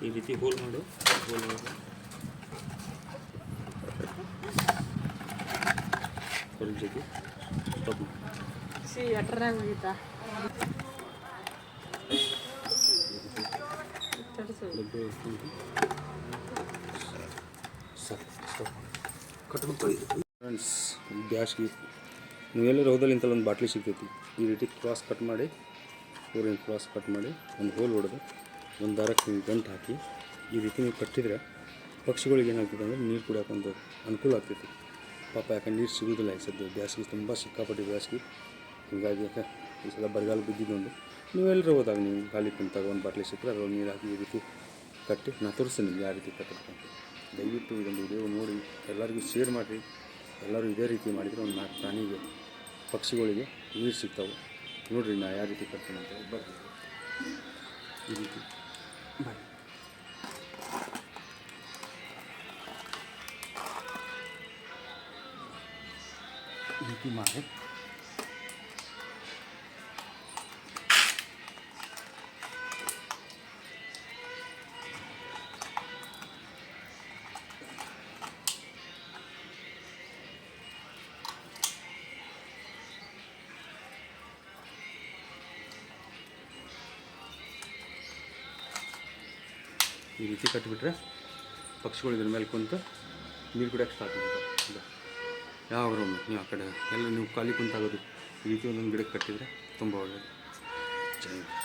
ಈ ರೀತಿ ಹೋಲ್ ಮಾಡು. ಹೋಲ್ ಮಾಡು. ಹೊರಗೆ ಜೊತೆ ಸ್ಟಾಪ್ ಸಿ ಅಟ್ರಾಗ ಹೋಗಿತ್ತಾ ಫ್ರೆಂಡ್ಸ್, ಬ್ಯಾಸ್ಗೆ ನೀವೆಲ್ಲರೂ ಹೋದಲ್ಲಿ ಇಂಥಲ್ಲಿ ಒಂದು ಬಾಟ್ಲಿ ಸಿಗ್ತೈತಿ. ಈ ರೀತಿ ಕ್ರಾಸ್ ಕಟ್ ಮಾಡಿ, ಊರಿನ ಕ್ರಾಸ್ ಕಟ್ ಮಾಡಿ ಒಂದು ಹೋಲ್ ಹೊಡೆದು ಒಂದು ದಾರಕ್ಕೆ ನೀವು ಗಂಟು ಹಾಕಿ ಈ ರೀತಿ ನೀವು ಕಟ್ಟಿದ್ರೆ ಪಕ್ಷಿಗಳಿಗೆ ಏನಾಗ್ತದೆ ಅಂದರೆ ನೀರು ಕುಡಿಯೋಕೆ ಒಂದು ಅನುಕೂಲ ಆಗ್ತೈತಿ. ಪಾಪ ಯಾಕಂದ್ರೆ ನೀರು ಸಿಗೋದಿಲ್ಲ ಈ ಸದ್ಯ ಬ್ಯಾಸ್ಗೆ ತುಂಬ ಸಿಕ್ಕಾಪಟ್ಟೆ ಬ್ಯಾಸ್ಗೆ. ಹೀಗಾಗಿ ಯಾಕೆ ಈ ಸಲ ಬರಗಾಲ ಬಿದ್ದಿದ್ದೊಂದು ನೀವೆಲ್ಲರೂ ಹೋದಾಗ ನೀವು ಖಾಲಿ ಕುಂತಾಗ ಒಂದು ಬಾಟ್ಲಿ ಸಿಕ್ಕರೆ ಅದ್ರೊಳಗೆ ನೀರು ಹಾಕಿ ಈ ರೀತಿ ಕಟ್ಟಿ ನಾನು ತೋರಿಸ್ತೀನಿ ನಿಮ್ಗೆ ಯಾವ ರೀತಿ ಕಟ್ಟಬೇಕಂತ. ದಯವಿಟ್ಟು ಇದೊಂದು ವಿಡಿಯೋ ನೋಡಿ ಎಲ್ಲರಿಗೂ ಶೇರ್ ಮಾಡಿರಿ. ಎಲ್ಲರೂ ಇದೇ ರೀತಿ ಮಾಡಿದರೆ ಒಂದು 4 ಪ್ರಾಣಿಗೆ ಪಕ್ಷಿಗಳಿಗೆ ನೀರು ಸಿಗ್ತಾವೆ. ನೋಡಿರಿ ನಾ ಯಾವ ರೀತಿ ಕಟ್ತೀನಿ ಅಂತ. ಬರ್ರಿ ಈ ರೀತಿ ಬಾಯ್. ಈ ರೀತಿ ಮಾಡಿ ಈ ರೀತಿ ಕಟ್ಟಿಬಿಟ್ರೆ ಪಕ್ಷಿಗಳು ಇದ್ರ ಮೇಲೆ ಕುಂತು ನೀರು ಕುಡಿಯೋಕ್ಕೆ ಸ್ಟಾರ್ಟ್ ಮಾಡ್ತಾರೆ. ಯಾವ ರೂಮ್ ನೀವು ಆ ಕಡೆ ಎಲ್ಲ ನೀವು ಖಾಲಿ ಕುಂತಾಗೋದು ಈ ರೀತಿ ಒಂದೊಂದು ಗಿಡಕ್ಕೆ ಕಟ್ಟಿದರೆ ತುಂಬ ಒಳ್ಳೆಯದು. ಚೆನ್ನಾಗಿ